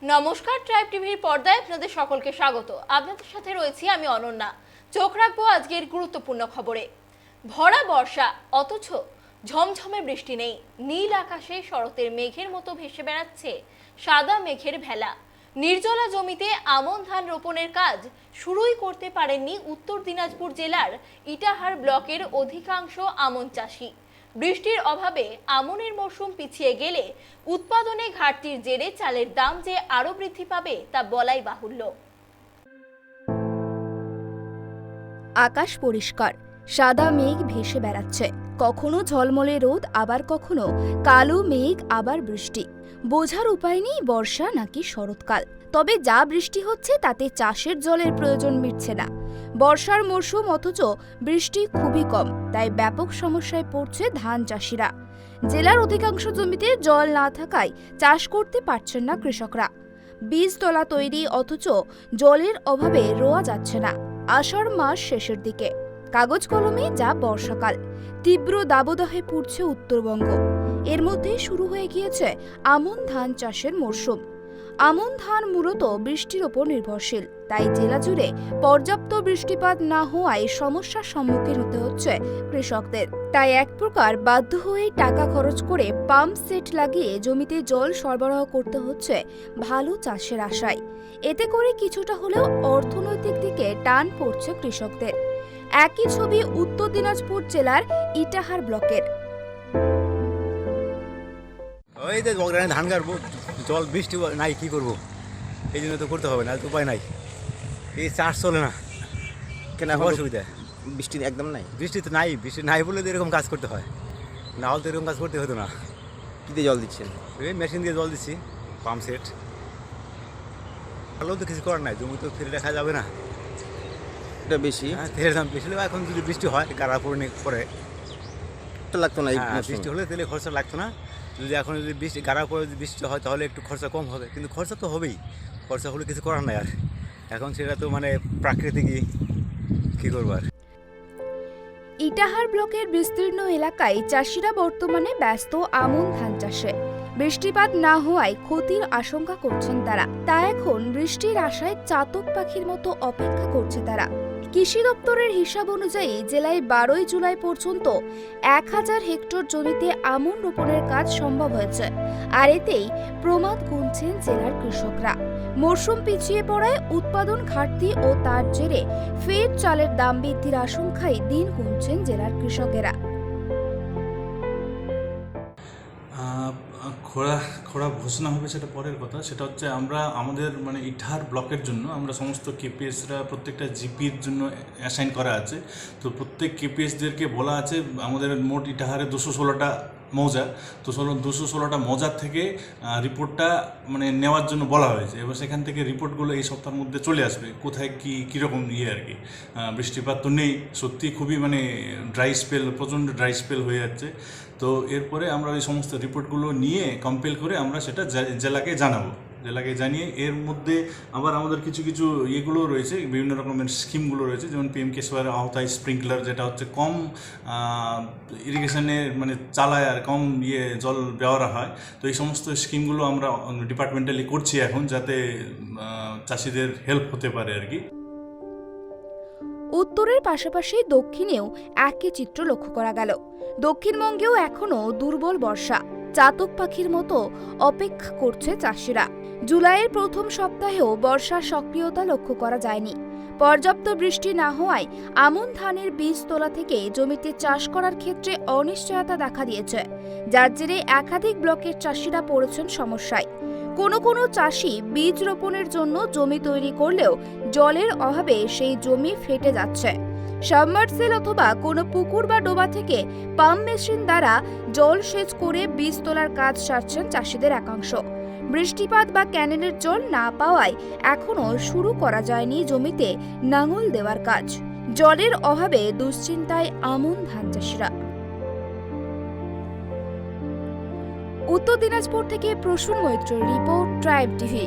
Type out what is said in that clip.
নমস্কার, ট্রাইব টিভির পর্দায় আপনাদের সকলকে স্বাগত। আপনাদের সাথে রয়েছি আমি অনন্যা। চোখ রাখবো আজকের গুরুত্বপূর্ণ খবরে। ভরা বর্ষা, অথচ ঝমঝমে বৃষ্টি নেই। নীল আকাশে শরতের মেঘের মতো ভেসে বেড়াচ্ছে সাদা মেঘের ভেলা। নির্জলা জমিতে আমন ধান রোপণের কাজ শুরুই করতে পারেননি উত্তর দিনাজপুর জেলার ইটাহার ব্লকের অধিকাংশ আমন চাষি। বৃষ্টির অভাবে আমনের মরশুম পিছিয়ে গেলে উৎপাদনে ঘাটতির জেরে চালের দাম যে আরো বৃদ্ধি পাবে তা বলাই বাহুল্য। আকাশ পরিষ্কার, সাদা মেঘ ভেসে বেড়াচ্ছে। কখনো ঝলমলে রোদ, আবার কখনো কালো মেঘ, আবার বৃষ্টি। বোঝার উপায় নেই বর্ষা নাকি শরৎকাল। তবে যা বৃষ্টি হচ্ছে তাতে চাষের জলের প্রয়োজন মিটছে না। বর্ষার মরশুম, অথচ বৃষ্টি খুবই কম, তাই ব্যাপক সমস্যায় পড়ছে ধান চাষিরা। জেলার অধিকাংশ জমিতে জল না থাকায় চাষ করতে পারছেন না কৃষকরা। বীজতলা তৈরি, অথচ জলের অভাবে রোয়া যাচ্ছে না। আষাঢ় মাস শেষের দিকে, কাগজ কলমে যা বর্ষাকাল। তীব্র দাবদাহে পুড়ছে উত্তরবঙ্গ। এর মধ্যে শুরু হয়ে গিয়েছে আমন ধান চাষের মরশুম। আমন ধান মূলত বৃষ্টির ওপর নির্ভরশীল, তাই জেলা জুড়ে পর্যাপ্ত বৃষ্টিপাত না হওয়ায় সমস্যার সম্মুখীন হতে হচ্ছে কৃষকদের। তাই এক প্রকার বাধ্য হয়ে টাকা খরচ করে পাম্প সেট লাগিয়ে জমিতে জল সরবরাহ করতে হচ্ছে ভালো চাষের আশায়। এতে করে কিছুটা হলেও অর্থনৈতিক দিকে টান পড়ছে কৃষকদের। একই ছবি উত্তর দিনাজপুর জেলার ইটাহার ব্লকের। ওই যে ধান কাটবো, জল বৃষ্টি নাই, কি করবো? এই জন্য তো করতে হবে, না উপায় নাই। এই চাষ চলে না, কেন এখন অসুবিধা? বৃষ্টি একদম নাই, বৃষ্টি তো নাই। বৃষ্টি নাই বলে তো এরকম কাজ করতে হয়, না হলে তো এরকম কাজ করতে হতো না। কী দিয়ে জল দিচ্ছেন? এই মেশিন দিয়ে জল দিচ্ছি, পাম্প সেট। ভালো তো কিছু করার নাই, জমি তো ফেলে রাখা যাবে না। এটা বেশি, হ্যাঁ, তেলের দাম বেশি। এখন যদি বৃষ্টি হয়, গাড়া পরে লাগতো না। বৃষ্টি হলে তেলে খরচা লাগতো না। যদি এখন যদি বৃষ্টি গাড়া পরে যদি বৃষ্টি হয়, তাহলে একটু খরচা কম হবে, কিন্তু খরচা তো হবেই। খরচা হলে কিছু করার নাই। আর এখন সেটা তো মানে প্রাকৃতিকই, কী করবো আর। ইটাহার ব্লকের বিস্তীর্ণ এলাকায় চাষিরা বর্তমানে ব্যস্ত আমন ধান চাষে। বৃষ্টিপাত না হওয়ায় ক্ষতির আশঙ্কা করছেন তারা। তা এখন বৃষ্টির আশায় চাতক পাখির মতো অপেক্ষা করছে তারা। কৃষি দপ্তরের হিসাব অনুযায়ী জেলায় 12ই জুলাই পর্যন্ত 1000 হেক্টর জমিতে আমন রোপণের কাজ সম্ভব হয়েছে। আর এতেই প্রমাদ গুনছেন জেলার কৃষকরা। মরশুম পিছিয়ে পড়ায় উৎপাদন ঘাটতি ও তার জেরে ফের চালের দাম বৃদ্ধির আশঙ্কায় দিন গুনছেন জেলার কৃষকেরা। খরা ঘোষণা হবে সেটা পরের কথা। সেটা হচ্ছে আমরা আমাদের ইটাহার ব্লকের জন্য আমরা সমস্ত কেপিএসরা প্রত্যেকটা জিপির জন্য অ্যাসাইন করা আছে। তো প্রত্যেক কেপিএসদেরকে বলা আছে, আমাদের মোট ইটাহারে 216টা মৌজা, তো 216টা মৌজার থেকে রিপোর্টটা নেওয়ার জন্য বলা হয়েছে। এবার সেখান থেকে রিপোর্টগুলো এই সপ্তাহের মধ্যে চলে আসবে, কোথায় কীরকম আর কি। বৃষ্টিপাত তো নেই, সত্যি খুবই ড্রাই স্পেল, প্রচণ্ড ড্রাই স্পেল হয়ে যাচ্ছে। তো এরপরে আমরা ওই সমস্ত রিপোর্টগুলো নিয়ে কম্পেল করে আমরা সেটা জেলাকে জানাবো। জেলাকে জানিয়ে এর মধ্যে আবার আমাদের কিছু কিছু ইয়েগুলো রয়েছে, বিভিন্ন রকমের স্কিমগুলো রয়েছে, যেমন পিএম-কেএসওয়াইয়ের আওতায় স্প্রিংকলার, যেটা হচ্ছে কম ইরিগেশনে চালায় আর কম জল ব্যবহার হয়। তো এই সমস্ত স্কিমগুলো আমরা ডিপার্টমেন্টালি করছি এখন, যাতে চাষিদের হেল্প হতে পারে আর কি। উত্তরের পাশাপাশি দক্ষিণেও একই চিত্র লক্ষ্য করা গেল। দক্ষিণবঙ্গেও এখনও দুর্বল বর্ষা। চাতক পাখির মতো অপেক্ষা করছে চাষিরা। জুলাইয়ের প্রথম সপ্তাহেও বর্ষার সক্রিয়তা লক্ষ্য করা যায়নি। পর্যাপ্ত বৃষ্টি না হওয়ায় আমন ধানের বীজ তোলা থেকে জমিতে চাষ করার ক্ষেত্রে অনিশ্চয়তা দেখা দিয়েছে, যার জেরে একাধিক ব্লকের চাষিরা পড়েছেন সমস্যায়। কোনো চাষি বীজ রোপণের জন্য জমি তৈরি করলেও জলের অভাবে সেই জমি ফেটে যাচ্ছে। সাবমার্সেল অথবা কোনো পুকুর বা ডোবা থেকে পাম্প মেশিন দ্বারা জল সেচ করে বীজ তোলার কাজ সারছেন চাষিদের একাংশ। বৃষ্টিপাত বা ক্যানেলের জল না পাওয়ায় এখনো শুরু করা যায়নি জমিতে নাঙল দেওয়ার কাজ। জলের অভাবে দুশ্চিন্তায় আমন ধান চাষিরা। উত্তর দিনাজপুর থেকে প্রসূন মৈত্রের রিপোর্ট, ট্রাইব টিভি।